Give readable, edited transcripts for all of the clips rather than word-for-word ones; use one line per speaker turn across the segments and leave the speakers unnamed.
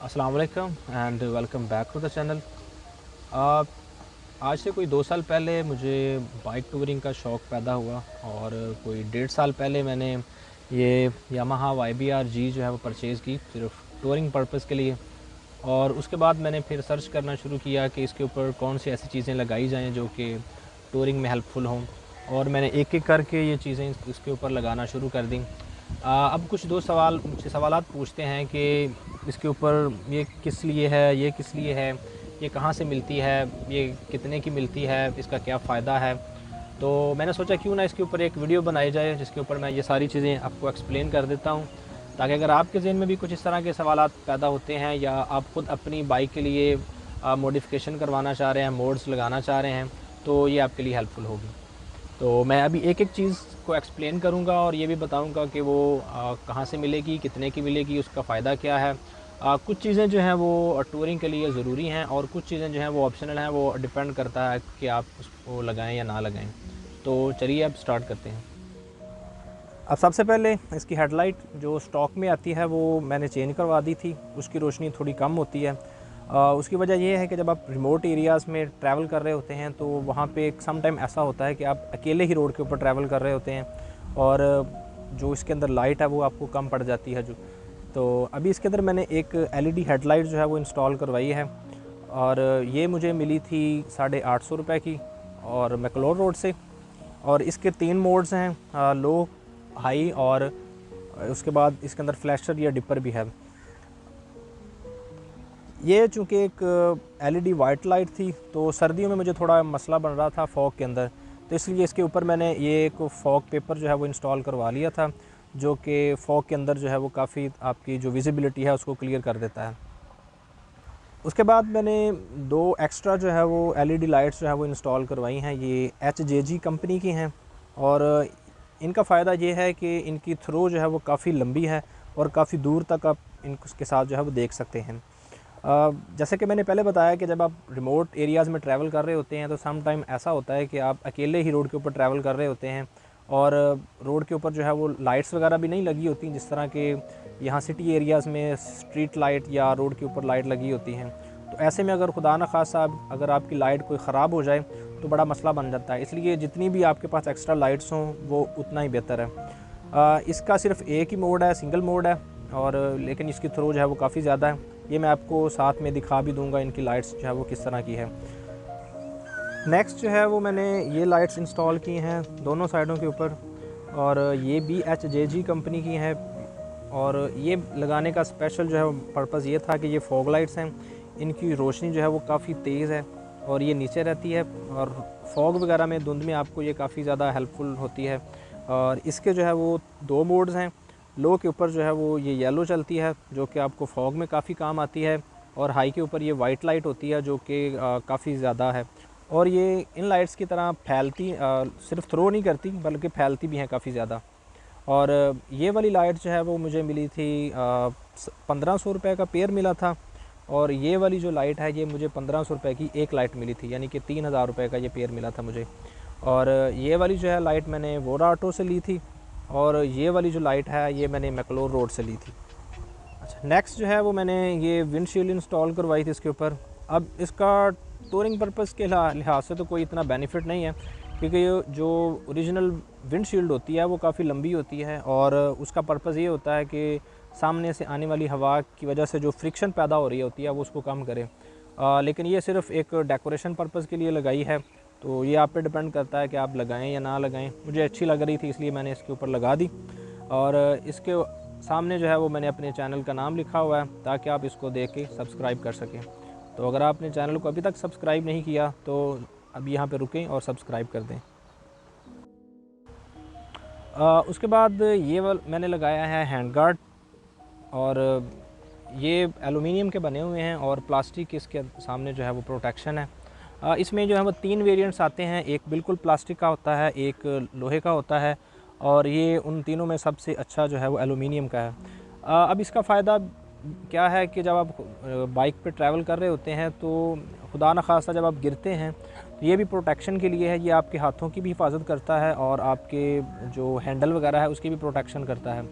अस्सलाम वालेकुम and welcome back to the channel. आज से कोई 2 साल पहले मुझे बाइक टूरिंग का शौक़ पैदा हुआ और कोई 1.5 साल पहले मैंने ये यामाहा YBR-G जो है वो परचेज़ की सिर्फ टूरिंग पर्पस के लिए। और उसके बाद मैंने फिर सर्च करना शुरू किया कि इसके ऊपर कौन सी ऐसी चीज़ें लगाई जाएँ जो कि टूरिंग में हेल्पफुल हों, और मैंने एक-एक करके ये चीज़ें इसके ऊपर लगाना शुरू कर दी। अब कुछ दो सवाल मुझसे सवालात पूछते हैं कि इसके ऊपर ये किस लिए है, ये किस लिए है, ये कहाँ से मिलती है, ये कितने की मिलती है, इसका क्या फ़ायदा है। तो मैंने सोचा क्यों ना इसके ऊपर एक वीडियो बनाई जाए जिसके ऊपर मैं ये सारी चीज़ें आपको एक्सप्लेन कर देता हूँ, ताकि अगर आपके ज़हन में भी कुछ इस तरह के सवालात पैदा होते हैं या आप ख़ुद अपनी बाइक के लिए मॉडिफ़िकेशन करवाना चाह रहे हैं, मोड्स लगाना चाह रहे हैं, तो ये आपके लिए हेल्पफुल होगी। तो मैं अभी एक-एक चीज़ को एक्सप्लेन करूँगा और ये भी बताऊँगा कि वो कहाँ से मिलेगी, कितने की मिलेगी, उसका फ़ायदा क्या है। कुछ चीज़ें जो हैं वो टूरिंग के लिए ज़रूरी हैं और कुछ चीज़ें जो हैं वो ऑप्शनल हैं, वो डिपेंड करता है कि आप उसको लगाएँ या ना लगाएँ। तो चलिए अब स्टार्ट करते हैं। अब सबसे पहले इसकी हेडलाइट जो स्टॉक में आती है वो मैंने चेंज करवा दी थी, उसकी रोशनी थोड़ी कम होती है। उसकी वजह ये है कि जब आप रिमोट एरियाज़ में ट्रैवल कर रहे होते हैं तो वहाँ पे सम टाइम ऐसा होता है कि आप अकेले ही रोड के ऊपर ट्रैवल कर रहे होते हैं और जो इसके अंदर लाइट है वो आपको कम पड़ जाती है। तो अभी इसके अंदर मैंने एक LED हेडलाइट जो है वो इंस्टॉल करवाई है और ये मुझे मिली थी 850 रुपये की और मैक्लोर रोड से। और इसके 3 मोड्स हैं, लो, हाई और उसके बाद इसके अंदर फ्लैशर या डिपर भी है। ये चूँकि एक LED वाइट लाइट थी तो सर्दियों में मुझे थोड़ा मसला बन रहा था फॉग के अंदर, तो इसलिए इसके ऊपर मैंने ये एक फॉग पेपर जो है वो इंस्टॉल करवा लिया था, जो कि फॉग के अंदर जो है वो काफ़ी आपकी जो विजिबिलिटी है उसको क्लियर कर देता है। उसके बाद मैंने 2 एक्स्ट्रा जो है वो LED लाइट्स जो है वो इंस्टॉल करवाई हैं, ये HJG कंपनी की हैं और इनका फ़ायदा ये है कि इनकी थ्रो जो है वो काफ़ी लंबी है और काफ़ी दूर तक आप इनके साथ जो है वो देख सकते हैं। जैसे कि मैंने पहले बताया कि जब आप रिमोट एरियाज़ में ट्रैवल कर रहे होते हैं तो सम टाइम ऐसा होता है कि आप अकेले ही रोड के ऊपर ट्रैवल कर रहे होते हैं और रोड के ऊपर जो है वो लाइट्स वगैरह भी नहीं लगी होती, जिस तरह के यहाँ सिटी एरियाज़ में स्ट्रीट लाइट या रोड के ऊपर लाइट लगी होती हैं। तो ऐसे में अगर खुदा न खासा अगर आपकी लाइट कोई ख़राब हो जाए तो बड़ा मसला बन जाता है, इसलिए जितनी भी आपके पास एक्स्ट्रा लाइट्स हों वो उतना ही बेहतर है। इसका सिर्फ एक ही मोड है, सिंगल मोड है, और लेकिन इसकी थ्रो जो है वो काफ़ी ज़्यादा है। ये मैं आपको साथ में दिखा भी दूंगा इनकी लाइट्स जो है वो किस तरह की है। नेक्स्ट जो है वो मैंने ये लाइट्स इंस्टॉल की हैं दोनों साइडों के ऊपर और ये भी HJG कंपनी की हैं और ये लगाने का स्पेशल जो है पर्पज़ ये था कि ये फॉग लाइट्स हैं, इनकी रोशनी जो है वो काफ़ी तेज़ है और ये नीचे रहती है और फॉग वगैरह में, धुंध में आपको ये काफ़ी ज़्यादा हेल्पफुल होती है। और इसके जो है वो 2 मोड्स हैं। लो के ऊपर जो है वो ये येलो चलती है जो कि आपको फॉग में काफ़ी काम आती है, और हाई के ऊपर ये वाइट लाइट होती है जो कि काफ़ी ज़्यादा है और ये इन लाइट्स की तरह फैलती, सिर्फ थ्रो नहीं करती बल्कि फैलती भी हैं काफ़ी ज़्यादा। और ये वाली लाइट जो है वो मुझे मिली थी 1500 रुपये का पेयर मिला था, और ये वाली जो लाइट है ये मुझे 1500 रुपये की एक लाइट मिली थी, यानी कि 3000 रुपये का ये पेयर मिला था मुझे। और ये वाली जो है लाइट मैंने वोरा ऑटो से ली थी और ये वाली जो लाइट है ये मैंने मैक्लोर रोड से ली थी। अच्छा, नेक्स्ट जो है वो मैंने ये विंडशील्ड इंस्टॉल करवाई थी इसके ऊपर। अब इसका टूरिंग पर्पज़ के लिहाज से तो कोई इतना बेनिफिट नहीं है, क्योंकि ये जो ओरिजिनल विंडशील्ड होती है वो काफ़ी लंबी होती है और उसका पर्पज़ ये होता है कि सामने से आने वाली हवा की वजह से जो फ्रिक्शन पैदा हो रही होती है वो उसको कम करे। लेकिन ये सिर्फ एक डेकोरेशन पर्पज़ के लिए लगाई है, तो ये आप पे डिपेंड करता है कि आप लगाएं या ना लगाएं। मुझे अच्छी लग रही थी इसलिए मैंने इसके ऊपर लगा दी, और इसके सामने जो है वो मैंने अपने चैनल का नाम लिखा हुआ है ताकि आप इसको देख के सब्सक्राइब कर सकें। तो अगर आपने चैनल को अभी तक सब्सक्राइब नहीं किया तो अभी यहाँ पे रुकें और सब्सक्राइब कर दें। उसके बाद ये मैंने लगाया है हैंड गार्ड, और ये एलुमिनियम के बने हुए हैं और प्लास्टिक इसके सामने जो है वो प्रोटेक्शन है। इसमें जो है वो 3 वेरिएंट्स आते हैं, एक बिल्कुल प्लास्टिक का होता है, एक लोहे का होता है, और ये उन तीनों में सबसे अच्छा जो है वो एलुमिनियम का है। अब इसका फ़ायदा क्या है कि जब आप बाइक पे ट्रैवल कर रहे होते हैं तो खुदा न खास्ता जब आप गिरते हैं तो ये भी प्रोटेक्शन के लिए है, ये आपके हाथों की भी हिफाजत करता है और आपके जो हैंडल वगैरह है उसकी भी प्रोटेक्शन करता है।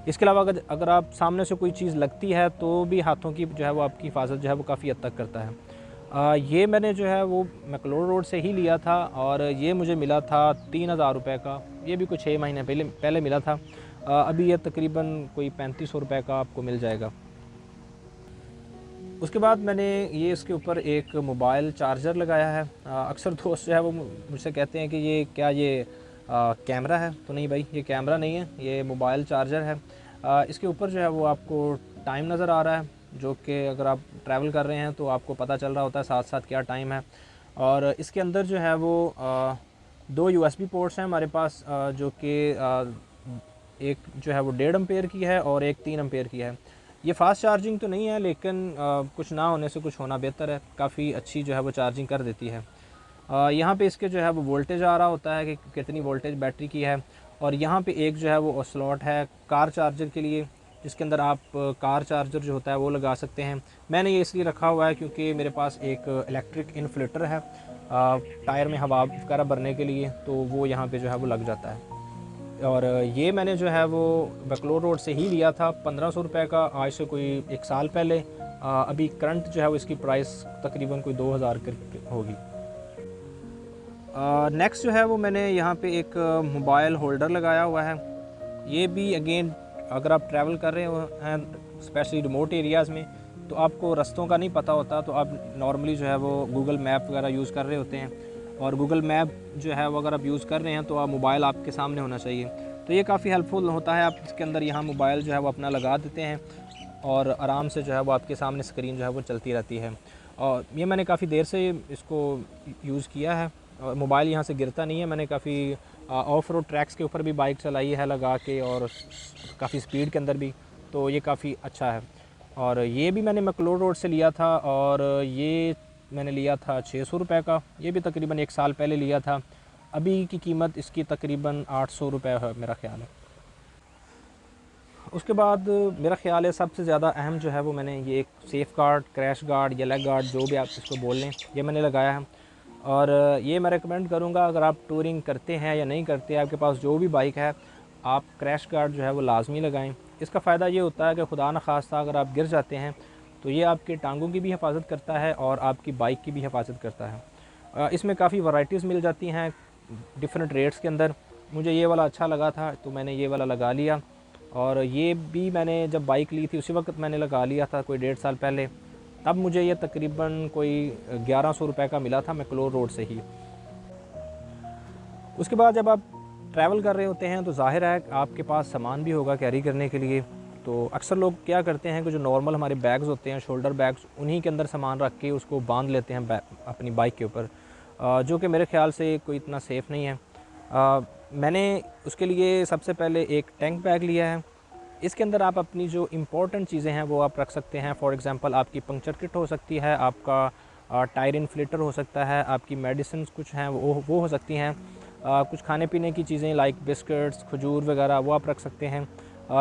इसके अलावा अगर आप सामने से कोई चीज़ लगती है तो भी हाथों की जो है वो आपकी हिफाजत जो है वो काफ़ी हद तक करता है। ये मैंने जो है वो मैक्लोडगंज रोड से ही लिया था और ये मुझे मिला था 3000 रुपये का। ये भी कुछ 6 महीने पहले पहले मिला था। अभी ये तकरीबन कोई 3500 रुपये का आपको मिल जाएगा। उसके बाद मैंने ये इसके ऊपर एक मोबाइल चार्जर लगाया है। अक्सर दोस्त जो है वो मुझसे कहते हैं कि ये क्या ये कैमरा है, तो नहीं भाई, ये कैमरा नहीं है, ये मोबाइल चार्जर है। इसके ऊपर जो है वो आपको टाइम नज़र आ रहा है, जो कि अगर आप ट्रैवल कर रहे हैं तो आपको पता चल रहा होता है साथ साथ क्या टाइम है। और इसके अंदर जो है वो 2 यूएसबी पोर्ट्स हैं हमारे पास, जो कि एक जो है वो 1.5 एम्पेयर की है और एक 3 एम्पेयर की है। ये फ़ास्ट चार्जिंग तो नहीं है, लेकिन कुछ ना होने से कुछ होना बेहतर है, काफ़ी अच्छी जो है वो चार्जिंग कर देती है। यहाँ पे इसके जो है वो वोल्टेज आ रहा होता है कि कितनी वोल्टेज बैटरी की है। और यहाँ पे एक जो है वो स्लॉट है कार चार्जर के लिए, जिसके अंदर आप कार चार्जर जो होता है वो लगा सकते हैं। मैंने ये इसलिए रखा हुआ है क्योंकि मेरे पास एक इलेक्ट्रिक इन्फ्लेटर है टायर में हवा वगैरह भरने के लिए, तो वो यहाँ पे जो है वो लग जाता है। और ये मैंने जो है वो मैक्लोडगंज रोड से ही लिया था 1500 रुपये का, आज से कोई 1 साल पहले। अभी करंट जो है वो इसकी प्राइस तकरीबन कोई 2000 होगी। नेक्स्ट जो है वो मैंने यहाँ पे एक मोबाइल होल्डर लगाया हुआ है। ये भी अगेन अगर आप ट्रैवल कर रहे हैं स्पेशली रिमोट एरियाज़ में, तो आपको रास्तों का नहीं पता होता, तो आप नॉर्मली जो है वो गूगल मैप वगैरह यूज़ कर रहे होते हैं। और गूगल मैप जो है वो अगर आप यूज़ कर रहे हैं तो आप मोबाइल आपके सामने होना चाहिए, तो ये काफ़ी हेल्पफुल होता है। आप इसके अंदर यहाँ मोबाइल जो है वो अपना लगा देते हैं और आराम से जो है वो आपके सामने स्क्रीन जो है वो चलती रहती है। और ये मैंने काफ़ी देर से इसको यूज़ किया है और मोबाइल यहाँ से गिरता नहीं है। मैंने काफ़ी ऑफ रोड ट्रैक्स के ऊपर भी बाइक चलाई है लगा के, और काफ़ी स्पीड के अंदर भी, तो ये काफ़ी अच्छा है। और ये भी मैंने मैक्लोडगंज रोड से लिया था और ये मैंने लिया था 600 रुपये का। ये भी तकरीबन 1 साल पहले लिया था। अभी की कीमत इसकी तकरीबन 800 रुपये है मेरा ख़्याल है। उसके बाद मेरा ख़्याल है सबसे ज़्यादा अहम जो है वो मैंने ये एक सेफ़ गार्ड, क्रैश गार्ड या लेग गार्ड, जो भी आप इसको बोल लें, ये मैंने लगाया है। और ये मैं रेकमेंड करूँगा अगर आप टूरिंग करते हैं या नहीं करते, आपके पास जो भी बाइक है, आप क्रैश गार्ड जो है वो लाजमी लगाएं। इसका फ़ायदा ये होता है कि खुदा न खास्ता अगर आप गिर जाते हैं तो ये आपके टांगों की भी हिफाजत करता है और आपकी बाइक की भी हिफाजत करता है। इसमें काफ़ी वैराइटीज़ मिल जाती हैं डिफरेंट रेट्स के अंदर। मुझे ये वाला अच्छा लगा था तो मैंने ये वाला लगा लिया, और ये भी मैंने जब बाइक ली थी उसी वक्त मैंने लगा लिया था, कोई 1.5 साल पहले। तब मुझे ये तकरीबन कोई 1100 रुपये का मिला था मैक्लोडगंज रोड से ही। उसके बाद जब आप ट्रैवल कर रहे होते हैं तो ज़ाहिर है आपके पास सामान भी होगा कैरी करने के लिए। तो अक्सर लोग क्या करते हैं कि जो नॉर्मल हमारे बैग्स होते हैं, शोल्डर बैग्स, उन्हीं के अंदर सामान रख के उसको बांध लेते हैं अपनी बाइक के ऊपर, जो कि मेरे ख़्याल से कोई इतना सेफ़ नहीं है। मैंने उसके लिए सबसे पहले एक टैंक बैग लिया है। इसके अंदर आप अपनी जो इम्पोर्टेंट चीज़ें हैं वो आप रख सकते हैं। फॉर एग्ज़ाम्पल आपकी पंक्चर किट हो सकती है, आपका टायर इन्फ्लेटर हो सकता है, आपकी मेडिसिन कुछ हैं वो हो सकती हैं, कुछ खाने पीने की चीज़ें लाइक बिस्किट्स, खजूर वगैरह वो आप रख सकते हैं।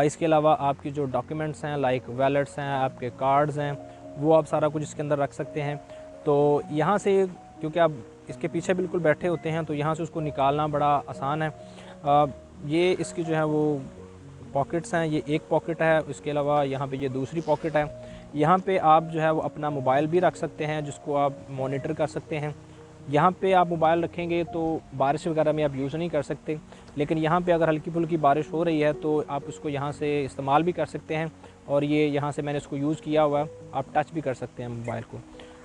इसके अलावा आपकी जो डॉक्यूमेंट्स हैं लाइक वैलेट्स हैं, आपके कार्ड्स हैं, वो आप सारा कुछ इसके अंदर रख सकते हैं। तो यहाँ से क्योंकि आप इसके पीछे बिल्कुल बैठे होते हैं तो यहाँ से उसको निकालना बड़ा आसान है। ये इसकी जो है वो पॉकेट्स हैं, ये एक पॉकेट है, इसके अलावा यहाँ पे ये दूसरी पॉकेट है। यहाँ पे आप जो है वो अपना मोबाइल भी रख सकते हैं जिसको आप मॉनिटर कर सकते हैं। यहाँ पे आप मोबाइल रखेंगे तो बारिश वगैरह में आप यूज़ नहीं कर सकते, लेकिन यहाँ पे अगर हल्की फुल्की बारिश हो रही है तो आप उसको यहाँ से इस्तेमाल भी कर सकते हैं। और ये यहाँ से मैंने इसको यूज़ किया हुआ है, आप टच भी कर सकते हैं मोबाइल को।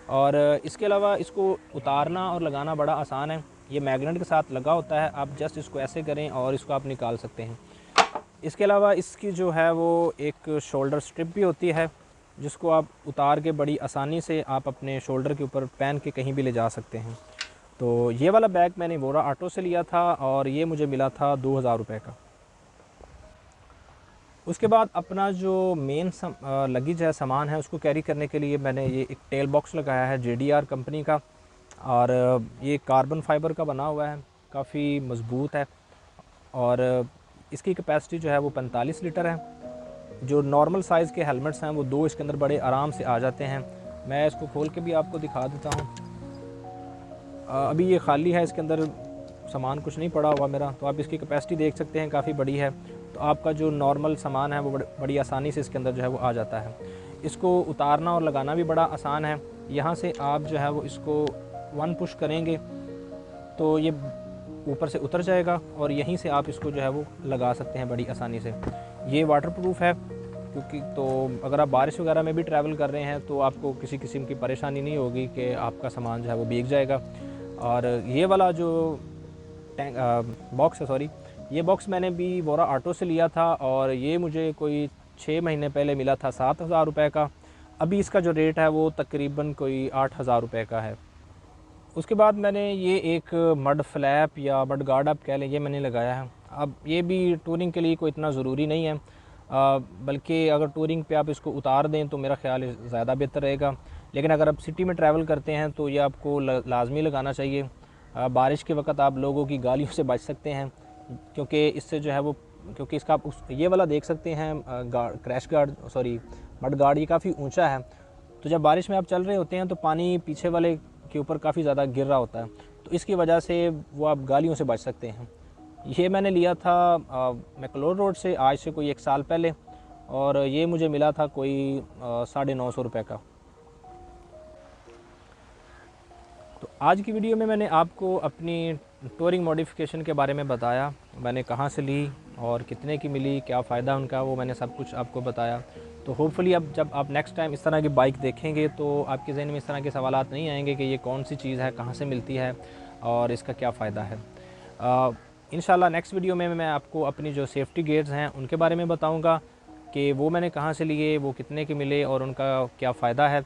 और इसके अलावा इसको उतारना और लगाना बड़ा आसान है, ये मैग्नेट के साथ लगा होता है, आप जस्ट इसको ऐसे करें और इसको आप निकाल सकते हैं। इसके अलावा इसकी जो है वो एक शोल्डर स्ट्रिप भी होती है जिसको आप उतार के बड़ी आसानी से आप अपने शोल्डर के ऊपर पहन के कहीं भी ले जा सकते हैं। तो ये वाला बैग मैंने वोरा ऑटो से लिया था और ये मुझे मिला था 2000 रुपये का। उसके बाद अपना जो मेन लगेज है, सामान है, उसको कैरी करने के लिए मैंने ये एक टेल बॉक्स लगाया है JDR कंपनी का, और ये कार्बन फाइबर का बना हुआ है, काफ़ी मज़बूत है। और इसकी कैपेसिटी जो है वो 45 लीटर है। जो नॉर्मल साइज़ के हेलमेट्स हैं वो 2 इसके अंदर बड़े आराम से आ जाते हैं। मैं इसको खोल के भी आपको दिखा देता हूँ। अभी ये खाली है, इसके अंदर सामान कुछ नहीं पड़ा हुआ मेरा, तो आप इसकी कैपेसिटी देख सकते हैं, काफ़ी बड़ी है। तो आपका जो नॉर्मल सामान है वो बड़ी आसानी से इसके अंदर जो है वो आ जाता है। इसको उतारना और लगाना भी बड़ा आसान है। यहाँ से आप जो है वो इसको 1 पुश करेंगे तो ये ऊपर से उतर जाएगा और यहीं से आप इसको जो है वो लगा सकते हैं बड़ी आसानी से। ये वाटरप्रूफ है क्योंकि तो अगर आप बारिश वगैरह में भी ट्रैवल कर रहे हैं तो आपको किसी किस्म की परेशानी नहीं होगी कि आपका सामान जो है वो भीग जाएगा। और ये वाला जो टैंक बॉक्स है, सॉरी, ये बॉक्स मैंने भी वोरा ऑटो से लिया था और ये मुझे कोई 6 महीने पहले मिला था 7,000 रुपये का। अभी इसका जो रेट है वो तकरीबन कोई 8,000 रुपये का है। उसके बाद मैंने ये एक मड फ्लैप या मड गार्ड आप कह लें, ये मैंने लगाया है। अब ये भी टूरिंग के लिए कोई इतना ज़रूरी नहीं है, बल्कि अगर टूरिंग पे आप इसको उतार दें तो मेरा ख़्याल ज़्यादा बेहतर रहेगा। लेकिन अगर आप सिटी में ट्रैवल करते हैं तो ये आपको लाजमी लगाना चाहिए। बारिश के वक्त आप लोगों की गालियों से बच सकते हैं क्योंकि इससे जो है वो, क्योंकि इसका आप ये वाला देख सकते हैं crash guard, sorry mud guard, ये काफ़ी ऊंचा है। तो जब बारिश में आप चल रहे होते हैं तो पानी पीछे वाले के ऊपर काफ़ी ज़्यादा गिर रहा होता है, तो इसकी वजह से वो आप गालियों से बच सकते हैं। ये मैंने लिया था मैकलोर रोड से आज से कोई 1 साल पहले और ये मुझे मिला था कोई 950 रुपये का। तो आज की वीडियो में मैंने आपको अपनी टूरिंग मॉडिफिकेशन के बारे में बताया। मैंने कहाँ से ली और कितने की मिली, क्या फ़ायदा उनका, वो मैंने सब कुछ आपको बताया। तो होपफुली अब जब आप नेक्स्ट टाइम इस तरह की बाइक देखेंगे तो आपके जहन में इस तरह के सवालात नहीं आएंगे कि ये कौन सी चीज़ है, कहाँ से मिलती है और इसका क्या फ़ायदा है। इंशाल्लाह नेक्स्ट वीडियो में मैं आपको अपनी जो सेफ्टी गेयर्स हैं उनके बारे में बताऊँगा कि वो मैंने कहाँ से लिए, वो कितने के मिले और उनका क्या फ़ायदा है।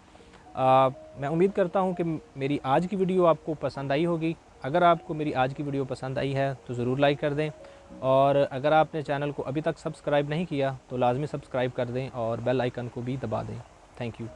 मैं उम्मीद करता हूँ कि मेरी आज की वीडियो आपको पसंद आई होगी। अगर आपको मेरी आज की वीडियो पसंद आई है तो ज़रूर लाइक कर दें और अगर आपने चैनल को अभी तक सब्सक्राइब नहीं किया तो लाजमी सब्सक्राइब कर दें और बेल आइकन को भी दबा दें। Thank you.